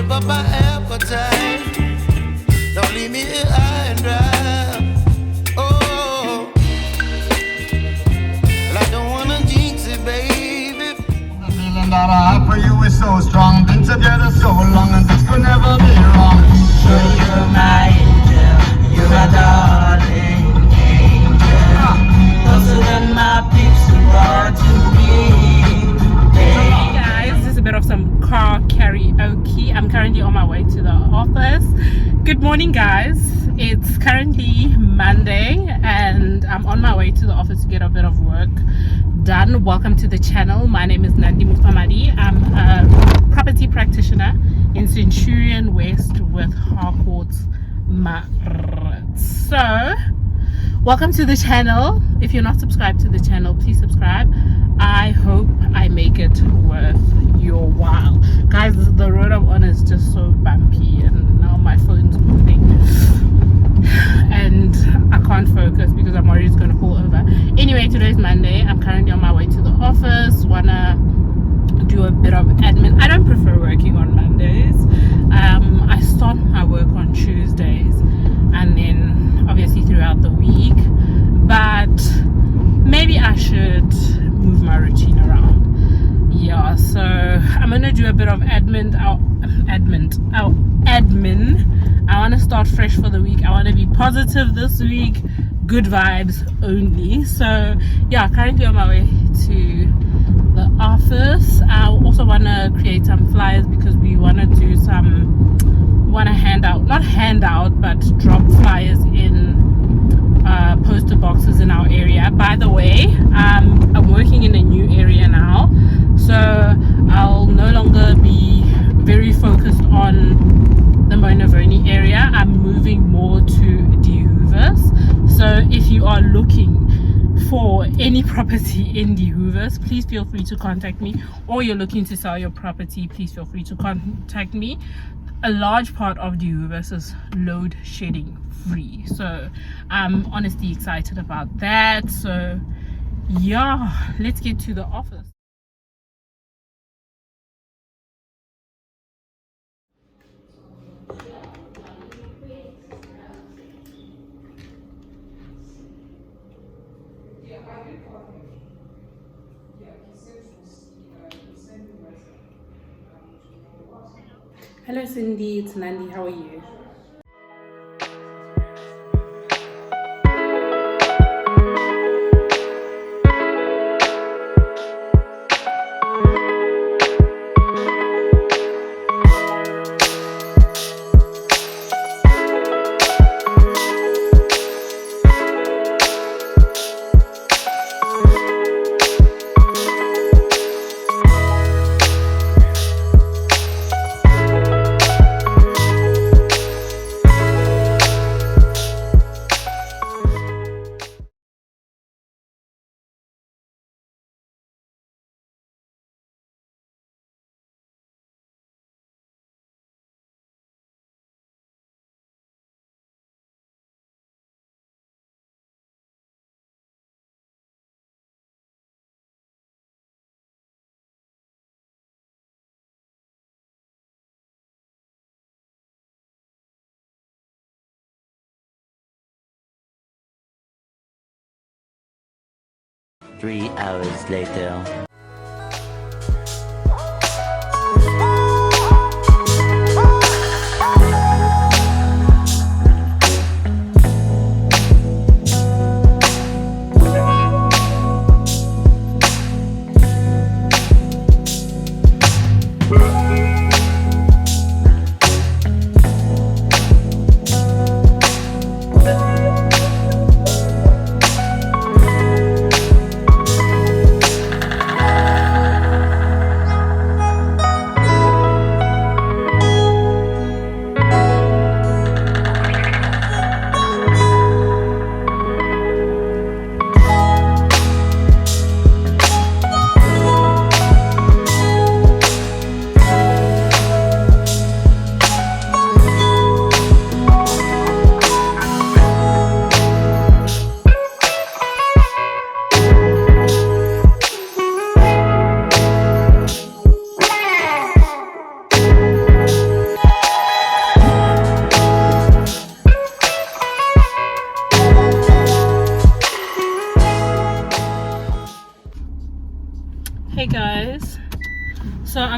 whip up my appetite. Don't leave me here high and dry. Oh, well, I don't wanna jinx it, baby. The feeling that I have for you is so strong. Been together so long and this could never be wrong. Sure, you're my angel, you're my darling angel. Closer than my peeps who are to me. Hey guys, this is a bit of some car karaoke. I'm currently on my way to the office. Good morning guys, it's currently Monday and I'm on my way to the office to get a bit of work done. Welcome to the channel. My name is Nandi Mufamadi. I'm a property practitioner in Centurion West with Harcourt's Marat. So welcome to the channel. If you're not subscribed to the channel, please subscribe. I hope I make it worth your while. Guys, the road I'm on is just so bumpy and now my phone's moving and I can't focus because I'm worried it's going to fall over. Anyway, today's Monday. I'm currently on my way to the office. Wanna do a bit of admin. I don't prefer working on Mondays. I start my work on Tuesdays and then obviously throughout the week, but maybe I should move my routine around. Yeah, so I'm gonna do a bit of admin. I want to start fresh for the week. I want to be positive this week, good vibes only. So yeah, currently on my way to the office. I also want to create some flyers because we want to do but drop flyers in poster boxes in our area. By the way, I'm working in a new area now, so I'll no longer be very focused on the Monavoni area. I'm moving more to De Hoovers. So if you are looking for any property in De Hoovers, please feel free to contact me, or you're looking to sell your property, please feel free to contact me. A large part of De Hoovers is load shedding free, so I'm honestly excited about that. So yeah, let's get to the office. Hello Cindy, it's Nandi. How are you? Three hours later.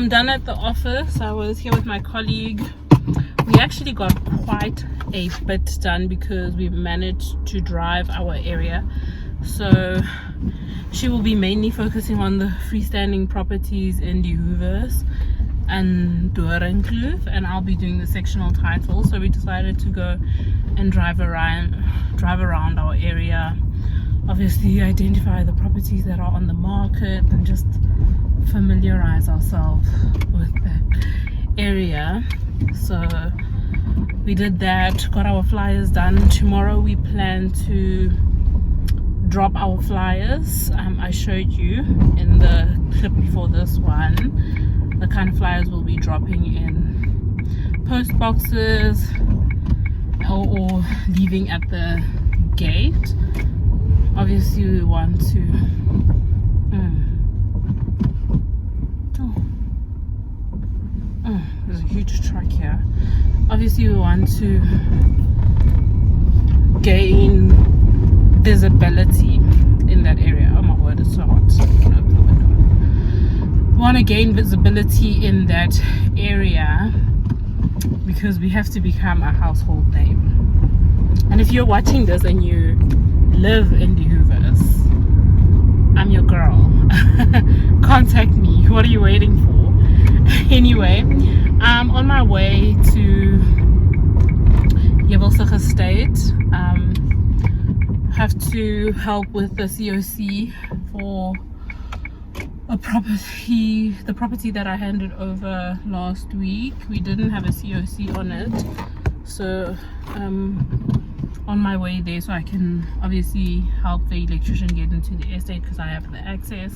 I'm done at the office. I was here with my colleague. We actually got quite a bit done because we managed to drive our area. So she will be mainly focusing on the freestanding properties in the Hoovers and Doornkloof, and I'll be doing the sectional title. So we decided to go and drive around our area, obviously identify the properties that are on the market and just familiarize ourselves with the area. So we did that, got our flyers done. Tomorrow we plan to drop our flyers. I showed you in the clip before this one the kind of flyers we'll be dropping in post boxes or leaving at the gate. Obviously we want to there's a huge truck here. Obviously we want to gain visibility in that area. Oh my word, it's so hot. I can open the window. We want to gain visibility in that area because we have to become a household name. And if you're watching this and you live in the Hoovers, I'm your girl. Contact me. What are you waiting for? Anyway, I'm on my way to Yabelsig Estate. Have to help with the COC for a property, the property that I handed over last week. We didn't have a COC on it, so on my way there so I can obviously help the electrician get into the estate because I have the access,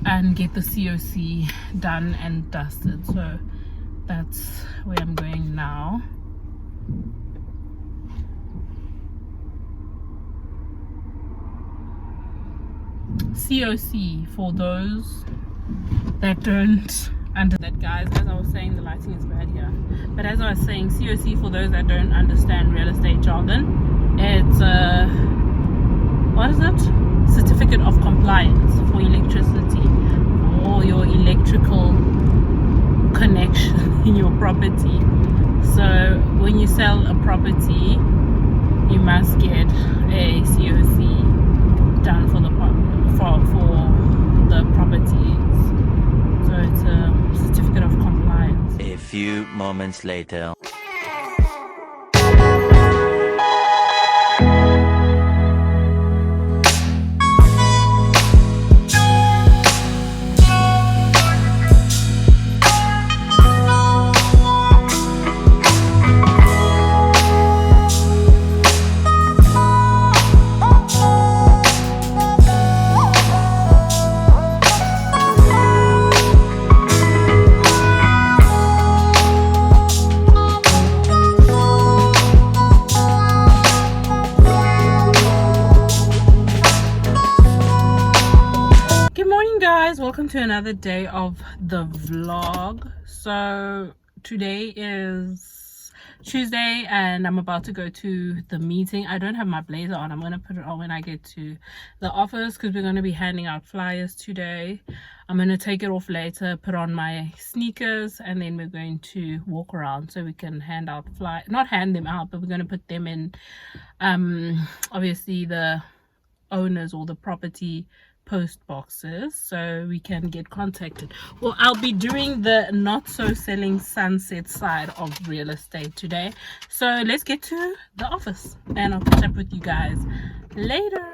and get the COC done and dusted. So that's where I'm going now. COC, for those that don't under that, guys, as I was saying, the lighting is bad here, but as I was saying, COC, for those that don't understand real estate jargon, it's what is it? Certificate of compliance for electricity, or your electrical connection in your property. So when you sell a property, you must get a COC done for the properties. So it's a certificate of compliance. A few moments later. Welcome to another day of the vlog. So today is Tuesday and I'm about to go to the meeting. I don't have my blazer on. I'm going to put it on when I get to the office because we're going to be handing out flyers today. I'm going to take it off later, put on my sneakers, and then we're going to walk around so we can hand out flyers. Not hand them out, but we're going to put them in obviously the owners or the property post boxes so we can get contacted. Well, I'll be doing the not so selling sunset side of real estate today, so let's get to the office and I'll catch up with you guys later.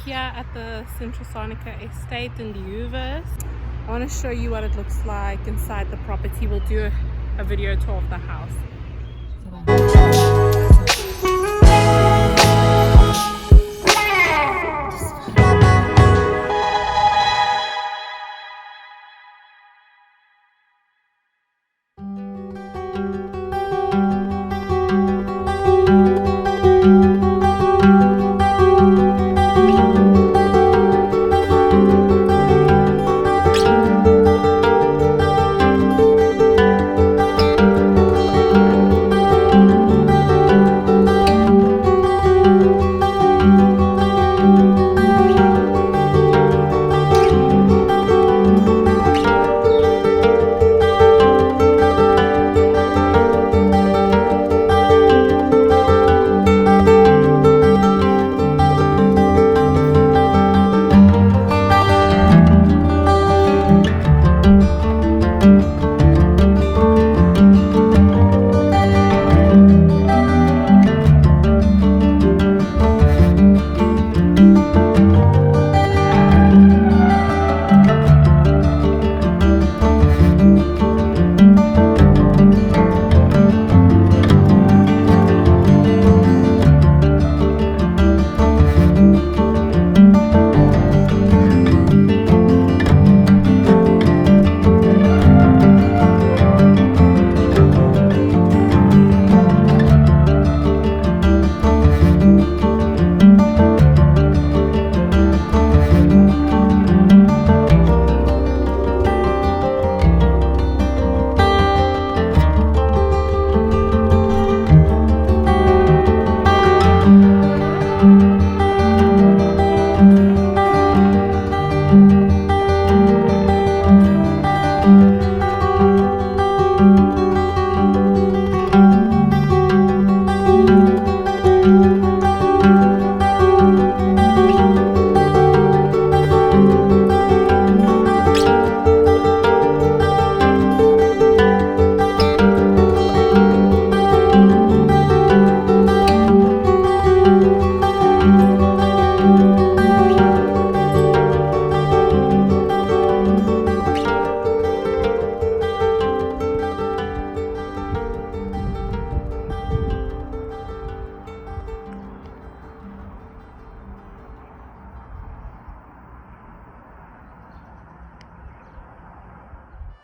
Here at the Central Sonica estate in the Hoovers. I want to show you what it looks like inside the property. We'll do a video tour of the house.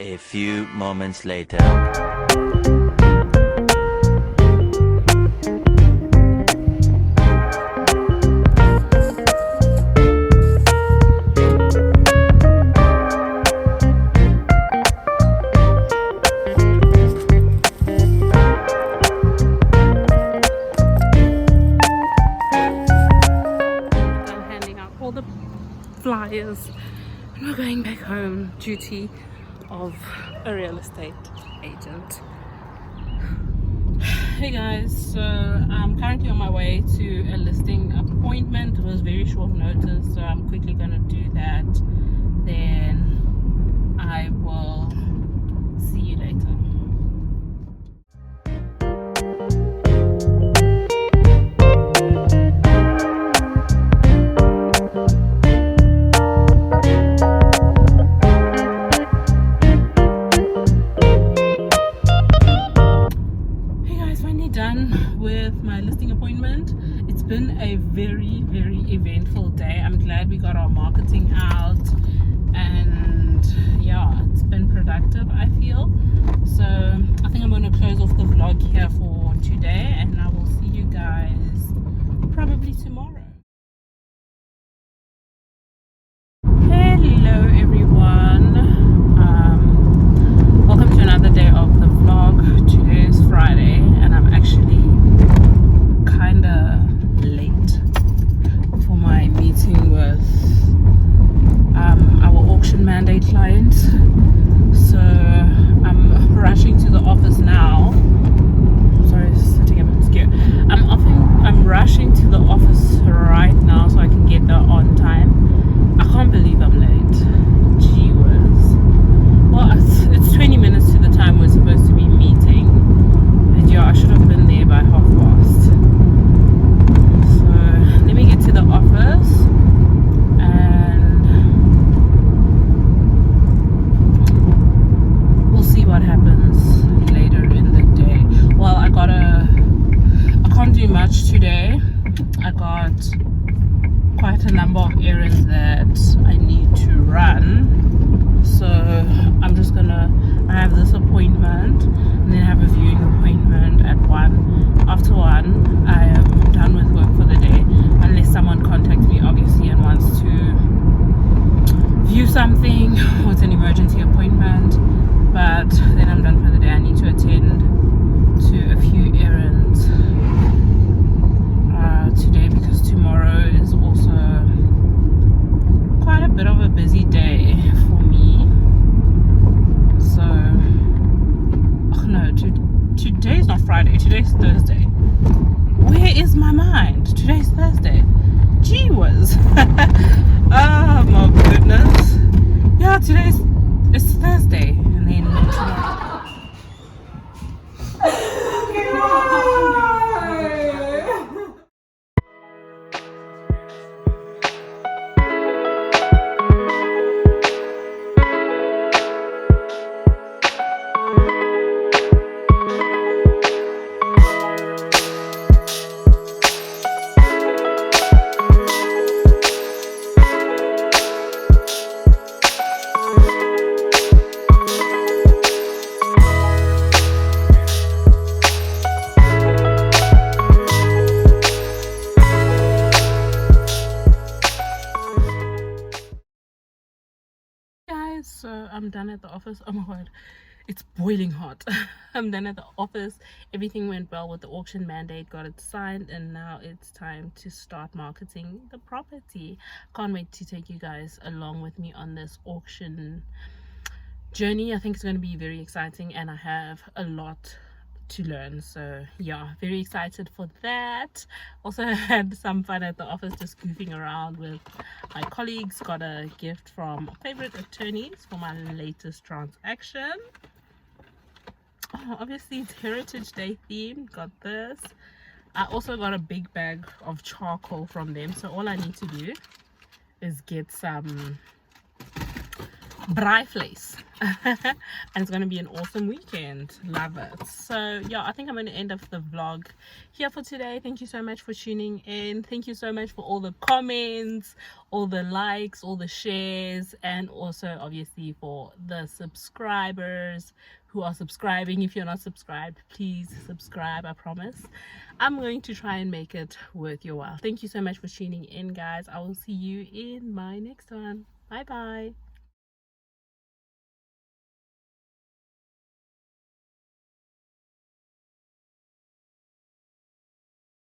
A few moments later. I'm handing out all the flyers and we're going back home. Duty of a real estate agent. Hey guys, so I'm currently on my way to a listing appointment. It was very short notice, so I'm quickly gonna do that. Then I will see you later. Done with my listing appointment. It's been a very eventful day. I'm glad we got our marketing out, and yeah, it's been productive, I feel. So I think I'm going to close off the vlog here for today, and I will see you guys probably tomorrow. Hello everyone, welcome to another day of the vlog. Today is Friday and I'm actually kinda late for my meeting with our auction mandate client, so I'm rushing to the office now. Sorry, sitting a bit scared. I'm rushing to the office right now so I can get there on time. I can't believe I'm late. Gee whiz. Well, it's 20 minutes to the time we're supposed to be meeting. And yeah, I should have been there by past. So let me get to the office and we'll see what happens later in the day. Well, I can't do much today. I got quite a number of errands that I need to run, so I'm just gonna, I have this appointment and then have a viewing appointment at 1. After 1 I am done with work for the day, unless someone contacts me obviously and wants to view something or it's an emergency appointment, but then I'm done for the day. I need to attend to a few errands today because tomorrow is also quite a bit of a busy day for me. So, oh no, today's not Friday, today's Thursday. Where is my mind? Today's Thursday. Gee whiz. Oh my goodness. Yeah, it's Thursday, and then tomorrow. So I'm done at the office. Oh my god, it's boiling hot. I'm done at the office. Everything went well with the auction mandate, got it signed, and now it's time to start marketing the property. Can't wait to take you guys along with me on this auction journey. I think it's going to be very exciting and I have a lot to learn, so yeah, very excited for that. Also had some fun at the office, just goofing around with my colleagues. Got a gift from favorite attorneys for my latest transaction. Oh, obviously it's Heritage Day themed. Got this. I also got a big bag of charcoal from them, so all I need to do is get some braaivleis and it's going to be an awesome weekend. Love it. So yeah, I think I'm going to end up the vlog here for today. Thank you so much for tuning in. Thank you so much for all the comments, all the likes, all the shares, and also obviously for the subscribers who are subscribing. If you're not subscribed, please subscribe. I promise I'm going to try and make it worth your while. Thank you so much for tuning in, guys. I will see you in my next one. Bye bye.